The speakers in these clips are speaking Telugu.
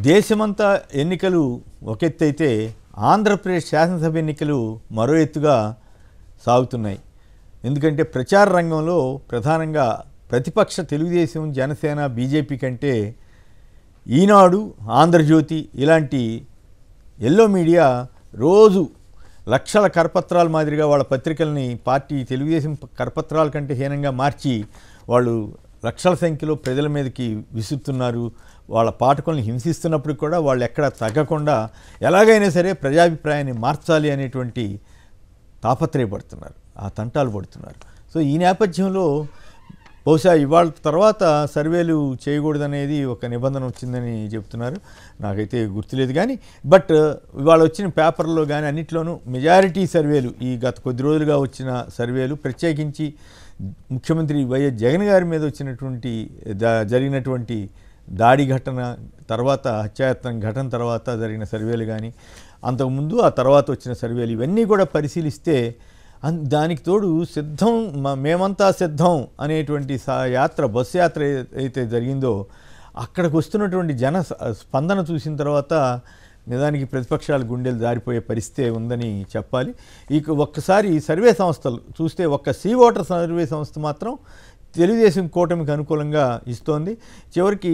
దేశమంతా ఎన్నికలు ఒక ఎత్తైతే ఆంధ్రప్రదేశ్ శాసనసభ ఎన్నికలు మరో ఎత్తుగా సాగుతున్నాయి. ఎందుకంటే ప్రచార రంగంలో ప్రధానంగా ప్రతిపక్ష తెలుగుదేశం, జనసేన, బీజేపీ కంటే ఈనాడు, ఆంధ్రజ్యోతి ఇలాంటి ఎల్లో మీడియా రోజు లక్షల కరపత్రాల మాదిరిగా వాళ్ళ పత్రికల్ని పార్టీ తెలుగుదేశం కరపత్రాల కంటే హీనంగా మార్చి వాళ్ళు లక్షల సంఖ్యలో ప్రజల మీదకి విసురుతున్నారు. వాళ్ళ పాఠకుల్ని హింసిస్తున్నప్పుడు కూడా వాళ్ళు ఎక్కడ తగ్గకుండా ఎలాగైనా సరే ప్రజాభిప్రాయాన్ని మార్చాలి అనేటువంటి తాపత్రయపడుతున్నారు, ఆ తంటాలు పడుతున్నారు. సో ఈ నేపథ్యంలో బహుశా ఇవాళ తర్వాత సర్వేలు చేయకూడదనేది ఒక నిబంధన వచ్చిందని చెప్తున్నారు. నాకైతే గుర్తులేదు కానీ బట్ ఇవాళ వచ్చిన పేపర్లో కానీ అన్నిట్లోనూ మెజారిటీ సర్వేలు, ఈ గత కొద్ది రోజులుగా వచ్చిన సర్వేలు, ప్రత్యేకించి ముఖ్యమంత్రి వైఎస్ జగన్ గారి మీద వచ్చినటువంటి జరిగినటువంటి దాడి ఘటన తర్వాత, హత్యాయత్నం ఘటన తర్వాత జరిగిన సర్వేలు కానీ, అంతకుముందు ఆ తర్వాత వచ్చిన సర్వేలు, ఇవన్నీ కూడా పరిశీలిస్తే దానికి తోడు సిద్ధం, మేమంతా సిద్ధం అనేటువంటి యాత్ర, బస్సు యాత్ర అయితే జరిగిందో అక్కడికి వస్తున్నటువంటి జన స్పందన చూసిన తర్వాత నిజానికి ప్రతిపక్షాల గుండెలు జారిపోయే పరిస్థితి ఉందని చెప్పాలి. ఇక ఒక్కసారి సర్వే సంస్థలు చూస్తే ఒక్క సీ ఓటర్ సర్వే సంస్థ మాత్రం తెలుగుదేశం కూటమికి అనుకూలంగా ఇస్తోంది. చివరికి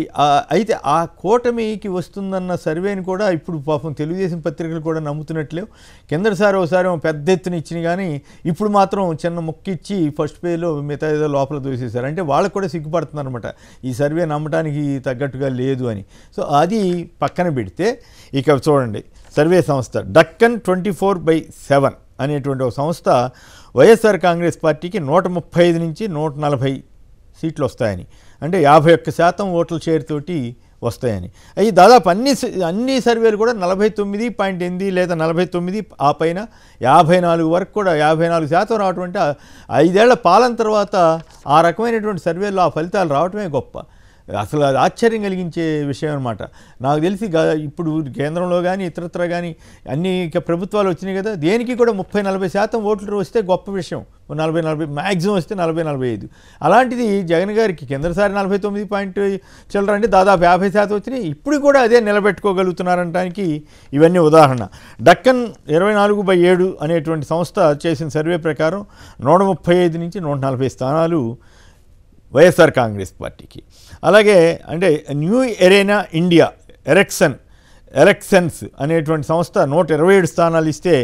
అయితే ఆ కూటమికి వస్తుందన్న సర్వేని కూడా ఇప్పుడు పాపం తెలుగుదేశం పత్రికలు కూడా నమ్ముతున్నట్లేవు. కిందటిసారి ఒకసారి పెద్ద ఎత్తున ఇచ్చినాయి కానీ ఇప్పుడు మాత్రం చిన్న ముక్కిచ్చి ఫస్ట్ పేజ్లో మిగతా ఏదో లోపల దూసేశారు. అంటే వాళ్ళకు కూడా సిగ్గుపడుతున్నారు అనమాట, ఈ సర్వే నమ్మటానికి తగ్గట్టుగా లేదు అని. సో అది పక్కన పెడితే ఇక చూడండి, సర్వే సంస్థ డక్కన్ 24/7 అనేటువంటి ఒక సంస్థ వైఎస్ఆర్ కాంగ్రెస్ పార్టీకి 135 నుంచి 140 సీట్లు వస్తాయని, అంటే 51% ఓట్ల షేర్ తోటి వస్తాయని. అవి దాదాపు అన్ని సర్వేలు కూడా 49.8 లేదా 49 ఆ పైన 54 వరకు కూడా 54% రావటం అంటే 5 ఏళ్ల పాలన తర్వాత ఆ రకమైనటువంటి సర్వేల్లో ఆ ఫలితాలు రావటమే గొప్ప. అసలు అది ఆశ్చర్యం కలిగించే విషయం అనమాట. నాకు తెలిసి ఇప్పుడు కేంద్రంలో కానీ ఇతరత్ర కానీ అన్ని ప్రభుత్వాలు వచ్చినాయి కదా, దేనికి కూడా 30-40% ఓట్లు వస్తే గొప్ప విషయం. 40 మ్యాక్సిమం వస్తే 40-45. అలాంటిది జగన్ గారికి కిందసారి 49 చిల్లర అంటే దాదాపు 50% వచ్చినాయి. ఇప్పుడు కూడా అదే నిలబెట్టుకోగలుగుతున్నారనడానికి ఇవన్నీ ఉదాహరణ. డక్కన్ 24/7 అనేటువంటి సంస్థ చేసిన సర్వే ప్రకారం 135 నుంచి 140 స్థానాలు వైఎస్ఆర్ కాంగ్రెస్ పార్టీకి. అలాగే అంటే న్యూ ఎరేనా ఇండియా ఎలక్షన్స్ అనేటువంటి సంస్థ 127 స్థానాలు ఇస్తే,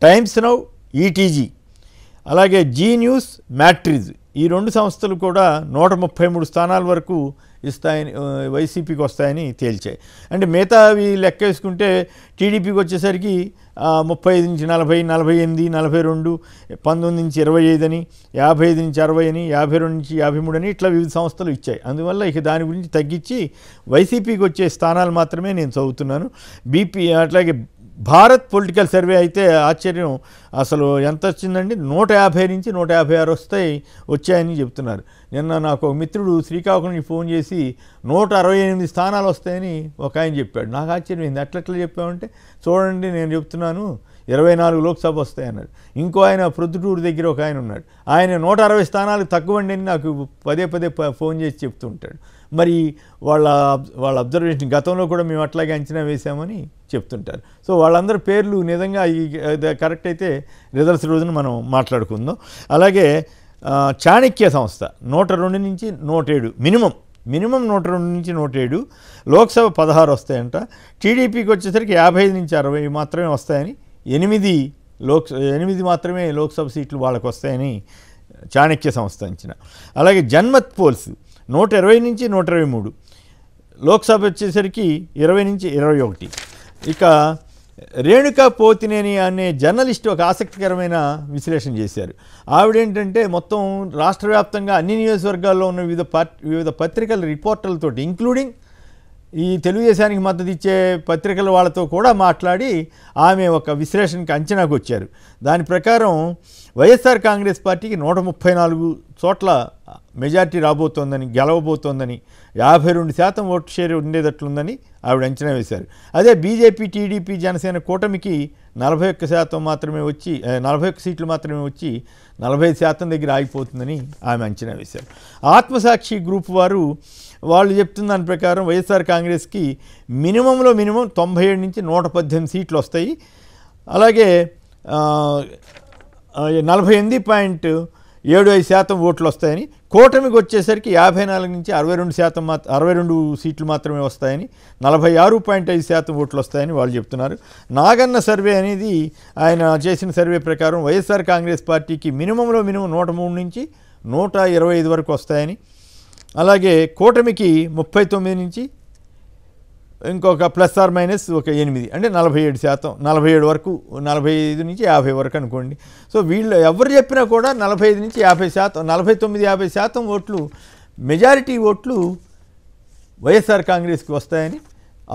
టైమ్స్ నౌ, ఈటీజీ, అలాగే జీ న్యూస్, మ్యాట్రిజ్ ఈ 2 సంస్థలు కూడా 133 స్థానాల వరకు ఇస్తాయని, వైసీపీకి వస్తాయని తేల్చాయి. అంటే మిగతావి లెక్క వేసుకుంటే టీడీపీకి వచ్చేసరికి 35 నుంచి 40, 48, 42, 19 నుంచి 25 అని, 55 నుంచి 60 అని, 52 నుంచి 53 అని ఇట్లా వివిధ సంస్థలు ఇచ్చాయి. అందువల్ల ఇక దాని గురించి తగ్గించి వైసీపీకి వచ్చే స్థానాలు మాత్రమే నేను చదువుతున్నాను. అట్లాగే భారత్ పొలిటికల్ సర్వే అయితే ఆశ్చర్యం, అసలు ఎంత వచ్చిందండి, 150 నుంచి 156 వచ్చాయని చెప్తున్నారు. నిన్న నాకు ఒక మిత్రుడు శ్రీకాకుళం నుంచి ఫోన్ చేసి 168 స్థానాలు వస్తాయని ఒక ఆయన చెప్పాడు. నాకు ఆశ్చర్యమైంది, అట్లట్లా చెప్పామంటే చూడండి నేను చెప్తున్నాను 24 లోక్సభ వస్తాయన్నాడు. ఇంకో ఆయన ప్రొద్దుటూరు దగ్గర ఒక ఆయన ఉన్నాడు, ఆయన 160 స్థానాలు తక్కువండి అని నాకు పదే ఫోన్ చేసి చెప్తూ ఉంటాడు. మరి వాళ్ళ అబ్జర్వేషన్ గతంలో కూడా మేము అట్లాగే అంచనా వేసామని చెప్తుంటారు. సో వాళ్ళందరి పేర్లు నిజంగా కరెక్ట్ అయితే రిజల్ట్స్ రోజున మనం మాట్లాడుకుందాం. అలాగే చాణక్య సంస్థ 102 నుంచి 107 మినిమం 102 నుంచి 107, లోక్సభ 16 వస్తాయంట. టీడీపీకి వచ్చేసరికి 55 నుంచి 60 మాత్రమే వస్తాయని, 8 మాత్రమే లోక్సభ సీట్లు వాళ్ళకు వస్తాయని చాణక్య సంస్థ అంచనా. అలాగే జన్మత్ పోల్స్ 120 నుంచి 123, లోక్సభ వచ్చేసరికి 20 నుంచి 21. ఇక రేణుకా పోతినేని అనే జర్నలిస్ట్ ఒక ఆసక్తికరమైన విశ్లేషణ చేశారు. ఆవిడేంటంటే మొత్తం రాష్ట్ర వ్యాప్తంగా అన్ని నియోజకవర్గాల్లో ఉన్న వివిధ పత్రికల రిపోర్టర్లతోటి, ఇంక్లూడింగ్ ఈ తెలుగుదేశానికి మద్దతు ఇచ్చే పత్రికల వాళ్ళతో కూడా మాట్లాడి ఆమె ఒక విశ్లేషణకి అంచనాకు వచ్చారు. దాని ప్రకారం వైఎస్ఆర్ కాంగ్రెస్ పార్టీకి 134 చోట్ల మెజార్టీ రాబోతోందని, గెలవబోతోందని, 52% ఓటు షేర్ ఉండేటట్లుందని ఆవిడ అంచనా వేశారు. అదే బీజేపీ, టీడీపీ, జనసేన కూటమికి 41% మాత్రమే వచ్చి 41 సీట్లు మాత్రమే వచ్చి 45% దగ్గర ఆగిపోతుందని ఆమె అంచనా వేశారు. ఆత్మసాక్షి గ్రూప్ వాళ్ళు చెప్తున్న దాని ప్రకారం వైఎస్ఆర్ కాంగ్రెస్కి మినిమంలో మినిమం 97 నుంచి 118 సీట్లు వస్తాయి. అలాగే 48.75% ఓట్లు వస్తాయని, కూటమికి వచ్చేసరికి 54 నుంచి 62 సీట్లు మాత్రమే వస్తాయని, 46.5% ఓట్లు వస్తాయని వాళ్ళు చెప్తున్నారు. నాగన్న సర్వే అనేది ఆయన చేసిన సర్వే ప్రకారం వైఎస్ఆర్ కాంగ్రెస్ పార్టీకి మినిమంలో మినిమం 103 నుంచి 125 వరకు వస్తాయని, అలాగే కూటమికి 39 నుంచి ఇంకొక ప్లస్ ఆర్ మైనస్ ఒక 8 అంటే 47%, 47 వరకు, 45 నుంచి 50 వరకు అనుకోండి. సో వీళ్ళు ఎవరు చెప్పినా కూడా 45 నుంచి 50%, 49-50% ఓట్లు, మెజారిటీ ఓట్లు వైఎస్ఆర్ కాంగ్రెస్కి వస్తాయని,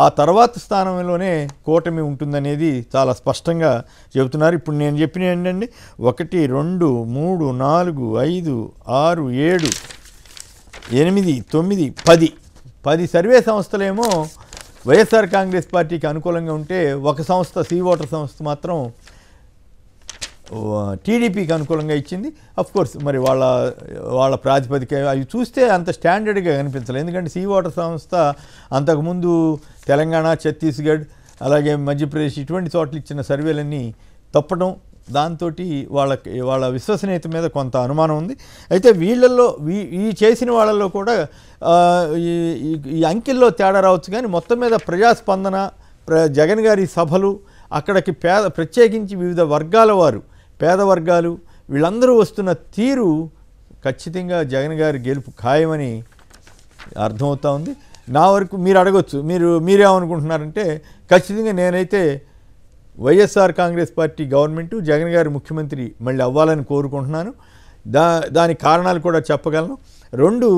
ఆ తర్వాత స్థానంలోనే కూటమి ఉంటుందనేది చాలా స్పష్టంగా చెబుతున్నారు. ఇప్పుడు నేను చెప్పిన ఏంటండి, 1, 2, 3, 4, 5, 6, 7, 8, 9, 10 సర్వే సంస్థలేమో వైఎస్ఆర్ కాంగ్రెస్ పార్టీకి అనుకూలంగా ఉంటే, ఒక సంస్థ సీ ఓటర్ సంస్థ మాత్రం టీడీపీకి అనుకూలంగా ఇచ్చింది. కోర్స్ మరి వాళ్ళ ప్రాతిపదిక అవి చూస్తే అంత స్టాండర్డ్గా కనిపించలేదు. ఎందుకంటే సీ ఓటర్ సంస్థ అంతకుముందు తెలంగాణ, ఛత్తీస్గఢ్, అలాగే మధ్యప్రదేశ్ ఇటువంటి చోట్ల ఇచ్చిన సర్వేలన్నీ తప్పడం, దాంతో వాళ్ళ విశ్వసనీయత మీద కొంత అనుమానం ఉంది. అయితే వీళ్ళల్లో ఈ చేసిన వాళ్ళల్లో కూడా ఈ అంకెల్లో తేడా రావచ్చు, కానీ మొత్తం మీద ప్రజాస్పందన, జగన్ గారి సభలు, అక్కడికి ప్రత్యేకించి వివిధ వర్గాల వారు, పేద వర్గాలు వీళ్ళందరూ వస్తున్న తీరు ఖచ్చితంగా జగన్ గారి గెలుపు ఖాయమని అర్థమవుతా ఉంది. నా వరకు మీరు అడగొచ్చు, మీరేమనుకుంటున్నారంటే, ఖచ్చితంగా నేనైతే వైఎస్ఆర్ కాంగ్రెస్ పార్టీ గవర్నమెంటు, జగన్ గారి ముఖ్యమంత్రి మళ్ళీ అవ్వాలని కోరుకుంటున్నాను. దానికి కారణాలు కూడా చెప్పగలను. 2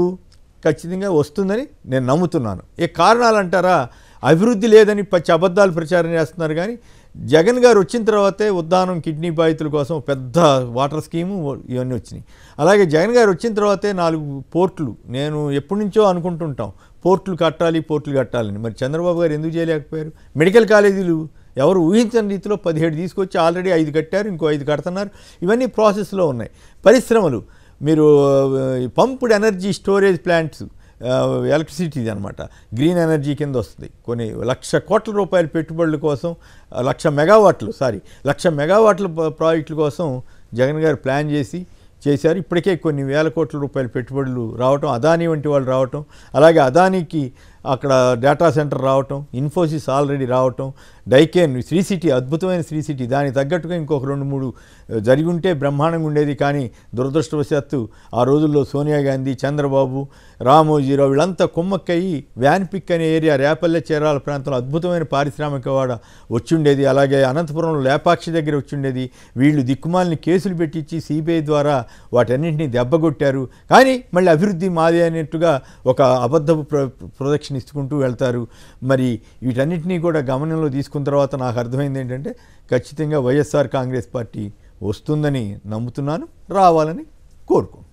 ఖచ్చితంగా వస్తుందని నేను నమ్ముతున్నాను. ఏ కారణాలు అంటారా, అభివృద్ధి లేదని పచ్చి అబద్ధాలు ప్రచారం చేస్తున్నారు. కానీ జగన్ గారు వచ్చిన తర్వాతే ఉద్దానం కిడ్నీ బాధితుల కోసం పెద్ద వాటర్ స్కీము ఇవన్నీ వచ్చినాయి. అలాగే జగన్ గారు వచ్చిన తర్వాతే 4 పోర్టులు, నేను ఎప్పటి నుంచో అనుకుంటుంటాం పోర్టులు కట్టాలని. మరి చంద్రబాబు గారు ఎందుకు చేయలేకపోయారు? మెడికల్ కాలేజీలు ఎవరు ఊహించని రీతిలో 17 తీసుకొచ్చి ఆల్రెడీ 5 కట్టారు, ఇంకో 5 కడుతున్నారు. ఇవన్నీ ప్రాసెస్లో ఉన్నాయి. పరిశ్రమలు, మీరు పంప్డ్ ఎనర్జీ స్టోరేజ్ ప్లాంట్స్, ఎలక్ట్రిసిటీది అనమాట, గ్రీన్ ఎనర్జీ కింద వస్తుంది. కొన్ని 1,00,000 కోట్ల రూపాయల పెట్టుబడుల కోసం, 1,00,000 మెగావాట్ల ప్రాజెక్టుల కోసం జగన్ గారు ప్లాన్ చేశారు. ఇప్పటికే కొన్ని వేల కోట్ల రూపాయల పెట్టుబడులు రావటం, అదానీ వంటి వాళ్ళు రావటం, అలాగే అదానీకి అక్కడ డేటా సెంటర్ రావటం, ఇన్ఫోసిస్ ఆల్రెడీ రావటం, డైకేన్ శ్రీ సిటీ, అద్భుతమైన శ్రీ సిటీ, దానికి తగ్గట్టుగా ఇంకొక 2-3 జరిగి ఉంటే బ్రహ్మాండంగా ఉండేది. కానీ దురదృష్టవశాత్తు ఆ రోజుల్లో సోనియా గాంధీ, చంద్రబాబు, రామోజీరావు వీళ్ళంతా కుమ్మక్కయ్యి వ్యాన్పిక్ అనే ఏరియా, రేపల్లె చీరాల ప్రాంతంలో అద్భుతమైన పారిశ్రామికవాడ వచ్చిండేది. అలాగే అనంతపురంలో లేపాక్షి దగ్గర వచ్చిండేది. వీళ్ళు దిక్కుమాలని కేసులు పెట్టించి సిబిఐ ద్వారా వాటన్నింటినీ దెబ్బగొట్టారు. కానీ మళ్ళీ అభివృద్ధి మాదే అనేట్టుగా ఒక అబద్ధపు ప్రొడక్షన్ ఇచ్చుకుంటూ వెళ్తారు. మరి వీటన్నిటినీ కూడా గమనంలో తీసుకున్న తర్వాత నాకు అర్థమైంది ఏంటంటే, ఖచ్చితంగా వైఎస్ఆర్ కాంగ్రెస్ పార్టీ వస్తుందని నమ్ముతున్నాను, రావాలని కోరుకుంటున్నాను.